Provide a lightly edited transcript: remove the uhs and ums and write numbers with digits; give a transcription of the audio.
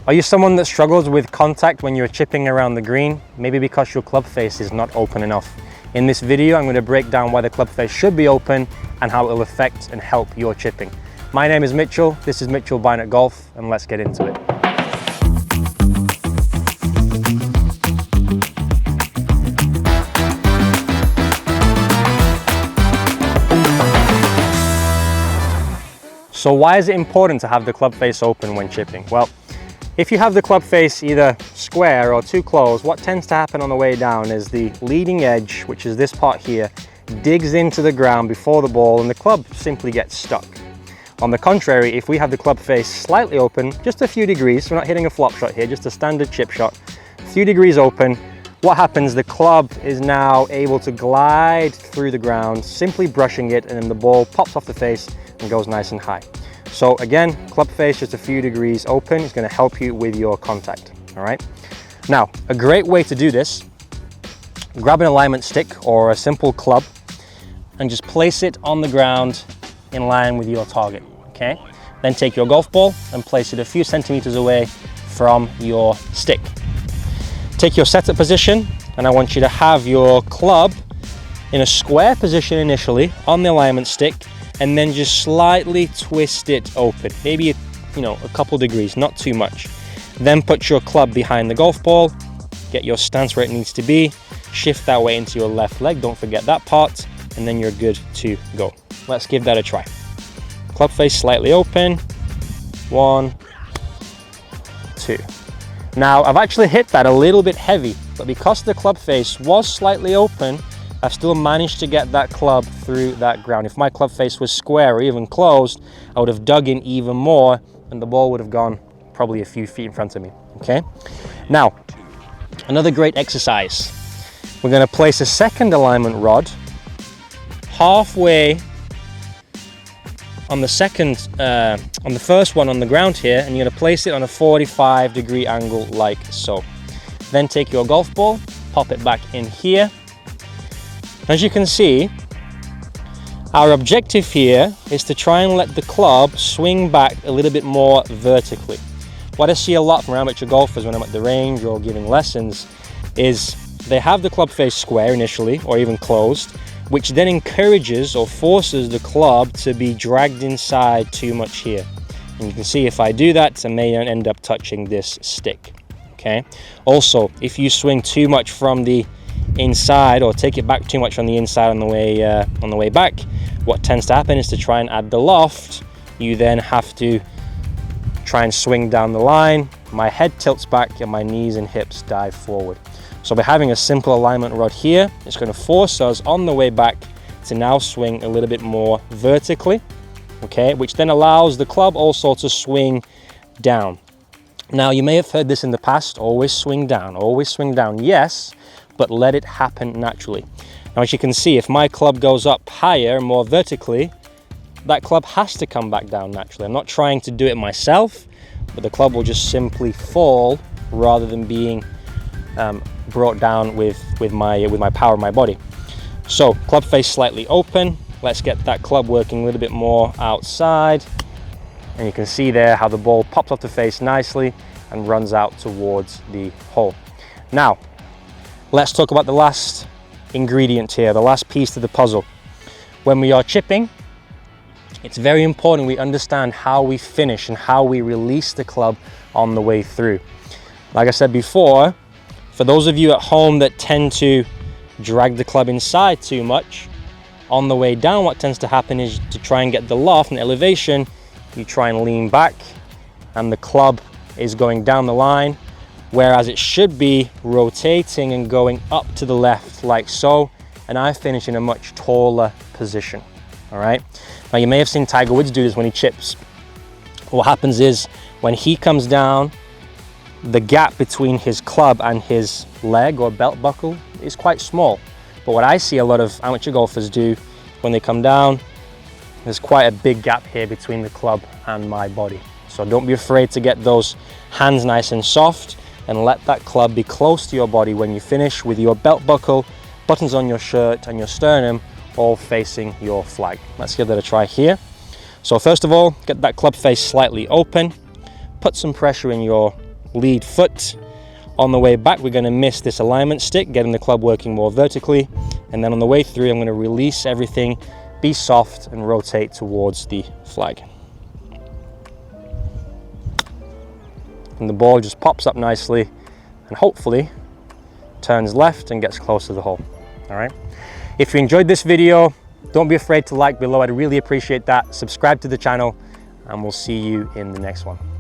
Are you someone that struggles with contact when you're chipping around the green? Maybe because your club face is not open enough. In this video, I'm going to break down why the club face should be open and how it will affect and help your chipping. My name is Mitchell, this is Mitchell Bynett Golf, and let's get into it. So why is it important to have the club face open when chipping? Well, if you have the club face either square or too close, what tends to happen on the way down is the leading edge, which is this part here, digs into the ground before the ball and the club simply gets stuck. On the contrary, if we have the club face slightly open, just a few degrees, we're not hitting a flop shot here, just a standard chip shot, a few degrees open, what happens, the club is now able to glide through the ground, simply brushing it, and then the ball pops off the face and goes nice and high. So again, club face just a few degrees open is going to help you with your contact, all right? Now, a great way to do this, grab an alignment stick or a simple club and just place it on the ground in line with your target, okay? Then take your golf ball and place it a few centimeters away from your stick. Take your setup position, and I want you to have your club in a square position initially on the alignment stick, and then just slightly twist it open, maybe a couple degrees, not too much. Then put your club behind the golf ball, get your stance where it needs to be, shift that way into your left leg, don't forget that part, and then you're good to go. Let's give that a try. Club face slightly open, 1, 2. Now I've actually hit that a little bit heavy, but because the club face was slightly open, I've still managed to get that club through that ground. If my club face was square or even closed, I would have dug in even more and the ball would have gone probably a few feet in front of me, okay? Now, another great exercise. We're gonna place a second alignment rod halfway on the first one on the ground here, and you're gonna place it on a 45-degree angle like so. Then take your golf ball, pop it back in here. As you can see, our objective here is to try and let the club swing back a little bit more vertically. What I see a lot from amateur golfers when I'm at the range or giving lessons is they have the club face square initially or even closed, which then encourages or forces the club to be dragged inside too much here. And you can see if I do that, I may end up touching this stick, okay? Also, if you swing too much from the inside or take it back too much on the inside on the way back, what tends to happen is to try and add the loft, you then have to try and swing down the line, my head tilts back and my knees and hips dive forward. So by having a simple alignment rod here, it's going to force us on the way back to now swing a little bit more vertically, okay, which then allows the club also to swing down. Now you may have heard this in the past, always swing down, yes, but let it happen naturally. Now as you can see, if my club goes up higher, more vertically, that club has to come back down naturally. I'm not trying to do it myself, but the club will just simply fall rather than being brought down with my power of my body. So club face slightly open, let's get that club working a little bit more outside, and you can see there how the ball pops off the face nicely and runs out towards the hole. Now let's talk about the last ingredient here, the last piece to the puzzle. When we are chipping, it's very important we understand how we finish and how we release the club on the way through. Like I said before, for those of you at home that tend to drag the club inside too much, on the way down what tends to happen is to try and get the loft and elevation, you try and lean back and the club is going down the line, whereas it should be rotating and going up to the left like so, and I finish in a much taller position, all right? Now you may have seen Tiger Woods do this when he chips. What happens is when he comes down, the gap between his club and his leg or belt buckle is quite small. But what I see a lot of amateur golfers do when they come down, there's quite a big gap here between the club and my body. So don't be afraid to get those hands nice and soft and let that club be close to your body when you finish, with your belt buckle, buttons on your shirt and your sternum all facing your flag. Let's give that a try here. So first of all, get that club face slightly open, put some pressure in your lead foot. On the way back, we're going to miss this alignment stick, getting the club working more vertically. And then on the way through, I'm going to release everything, be soft, and rotate towards the flag. And the ball just pops up nicely and hopefully turns left and gets close to the hole. All right. If you enjoyed this video, don't be afraid to like below. I'd really appreciate that. Subscribe to the channel, and we'll see you in the next one.